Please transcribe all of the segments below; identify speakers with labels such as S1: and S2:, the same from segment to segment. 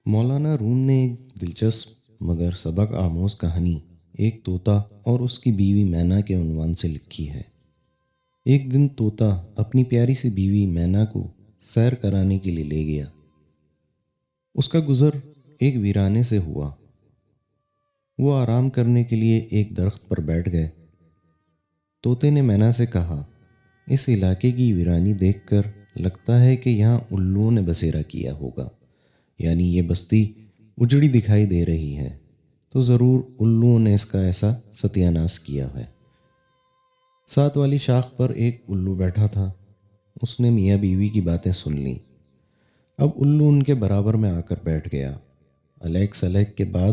S1: مولانا روم نے ایک دلچسپ مگر سبق آموز کہانی ایک طوطا اور اس کی بیوی مینا کے عنوان سے لکھی ہے۔ ایک دن طوطا اپنی پیاری سی بیوی مینا کو سیر کرانے کے لیے لے گیا۔ اس کا گزر ایک ویرانے سے ہوا۔ وہ آرام کرنے کے لیے ایک درخت پر بیٹھ گئے۔ طوطے نے مینا سے کہا، اس علاقے کی ویرانی دیکھ کر لگتا ہے کہ یہاں الوؤں نے بسیرا کیا ہوگا، یعنی یہ بستی اجڑی دکھائی دے رہی ہے تو ضرور الوؤں نے اس کا ایسا ستیہ ناش کیا ہے۔ ساتھ والی شاخ پر ایک الو بیٹھا تھا۔ اس نے میاں بیوی کی باتیں سن لیں۔ اب الو ان کے برابر میں آ کر بیٹھ گیا۔ الیک سلیک کے بعد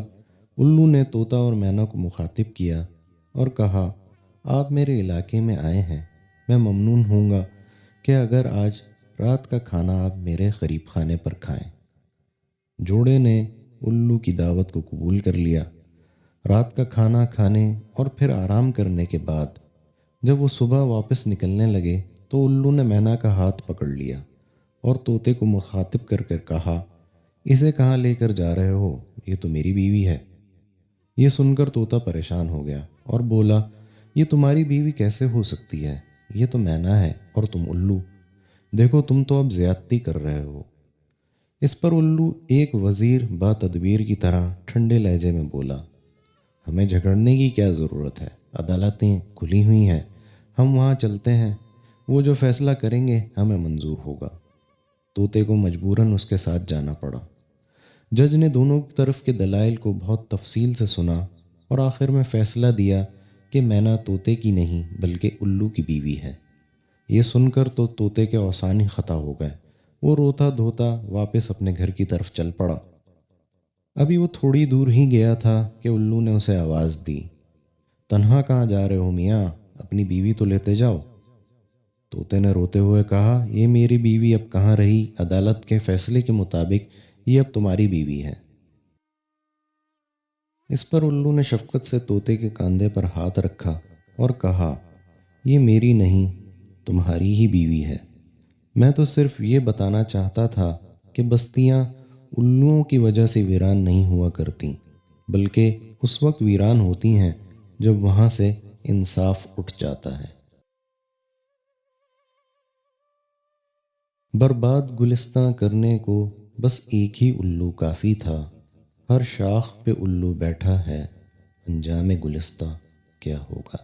S1: الو نے طوطا اور مینا کو مخاطب کیا اور کہا، آپ میرے علاقے میں آئے ہیں، میں ممنون ہوں گا کہ اگر آج رات کا کھانا آپ میرے قریب خانے پر کھائیں۔ جوڑے نے الو کی دعوت کو قبول کر لیا۔ رات کا کھانا کھانے اور پھر آرام کرنے کے بعد جب وہ صبح واپس نکلنے لگے تو الو نے مینا کا ہاتھ پکڑ لیا اور طوطے کو مخاطب کر کر کہا، اسے کہاں لے کر جا رہے ہو؟ یہ تو میری بیوی ہے۔ یہ سن کر طوطا پریشان ہو گیا اور بولا، یہ تمہاری بیوی کیسے ہو سکتی ہے؟ یہ تو مینا ہے اور تم الو۔ دیکھو تم تو اب زیادتی کر رہے ہو۔ اس پر الو ایک وزیر با تدبیر کی طرح ٹھنڈے لہجے میں بولا، ہمیں جھگڑنے کی کیا ضرورت ہے؟ عدالتیں کھلی ہوئی ہیں، ہم وہاں چلتے ہیں، وہ جو فیصلہ کریں گے ہمیں منظور ہوگا۔ طوطے کو مجبوراً اس کے ساتھ جانا پڑا۔ جج نے دونوں طرف کے دلائل کو بہت تفصیل سے سنا اور آخر میں فیصلہ دیا کہ مینا طوطے کی نہیں بلکہ الو کی بیوی ہے۔ یہ سن کر تو طوطے کے اوسان ہی خطا ہو گئے۔ وہ روتا دھوتا واپس اپنے گھر کی طرف چل پڑا۔ ابھی وہ تھوڑی دور ہی گیا تھا کہ الو نے اسے آواز دی، تنہا کہاں جا رہے ہو میاں؟ اپنی بیوی تو لیتے جاؤ۔ طوطے نے روتے ہوئے کہا، یہ میری بیوی اب کہاں رہی؟ عدالت کے فیصلے کے مطابق یہ اب تمہاری بیوی ہے۔ اس پر الو نے شفقت سے طوطے کے کاندھے پر ہاتھ رکھا اور کہا، یہ میری نہیں تمہاری ہی بیوی ہے۔ میں تو صرف یہ بتانا چاہتا تھا کہ بستیاں الوؤں کی وجہ سے ویران نہیں ہوا کرتیں، بلکہ اس وقت ویران ہوتی ہیں جب وہاں سے انصاف اٹھ جاتا ہے۔ برباد گلستاں کرنے کو بس ایک ہی الو کافی تھا، ہر شاخ پہ الو بیٹھا ہے، انجام گلستاں کیا ہوگا۔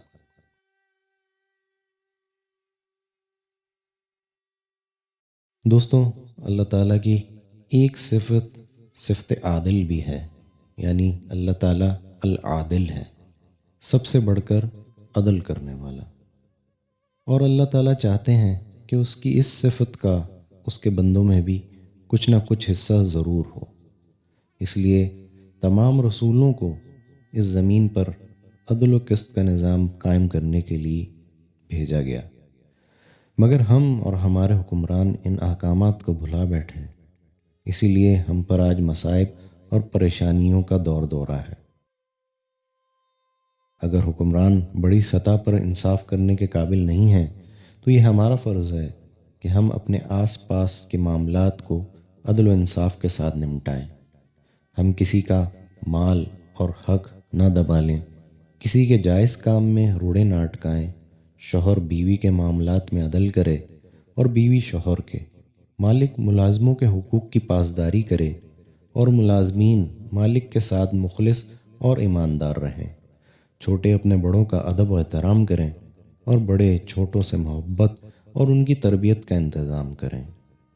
S1: دوستوں، اللہ تعالیٰ کی ایک صفت عادل بھی ہے، یعنی اللہ تعالیٰ العادل ہے، سب سے بڑھ کر عدل کرنے والا، اور اللہ تعالیٰ چاہتے ہیں کہ اس کی اس صفت کا اس کے بندوں میں بھی کچھ نہ کچھ حصہ ضرور ہو۔ اس لیے تمام رسولوں کو اس زمین پر عدل و قسط کا نظام قائم کرنے کے لیے بھیجا گیا، مگر ہم اور ہمارے حکمران ان احکامات کو بھلا بیٹھے، اسی لیے ہم پر آج مصائب اور پریشانیوں کا دور دورہ ہے۔ اگر حکمران بڑی سطح پر انصاف کرنے کے قابل نہیں ہیں تو یہ ہمارا فرض ہے کہ ہم اپنے آس پاس کے معاملات کو عدل و انصاف کے ساتھ نمٹائیں۔ ہم کسی کا مال اور حق نہ دبا لیں، کسی کے جائز کام میں روڑے نہ اٹکائیں، شوہر بیوی کے معاملات میں عدل کرے اور بیوی شوہر کے، مالک ملازموں کے حقوق کی پاسداری کرے اور ملازمین مالک کے ساتھ مخلص اور ایماندار رہیں، چھوٹے اپنے بڑوں کا ادب و احترام کریں اور بڑے چھوٹوں سے محبت اور ان کی تربیت کا انتظام کریں۔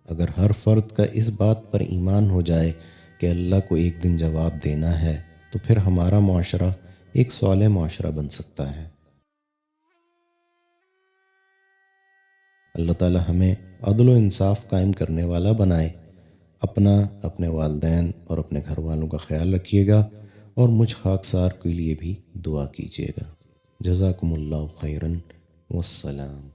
S1: اگر ہر فرد کا اس بات پر ایمان ہو جائے کہ اللہ کو ایک دن جواب دینا ہے تو پھر ہمارا معاشرہ ایک صالح معاشرہ بن سکتا ہے۔ اللہ تعالی ہمیں عدل و انصاف قائم کرنے والا بنائے۔ اپنا، اپنے والدین اور اپنے گھر والوں کا خیال رکھیے گا اور مجھ خاکسار کے لیے بھی دعا کیجیے گا۔ جزاکم اللہ خیراً، والسلام۔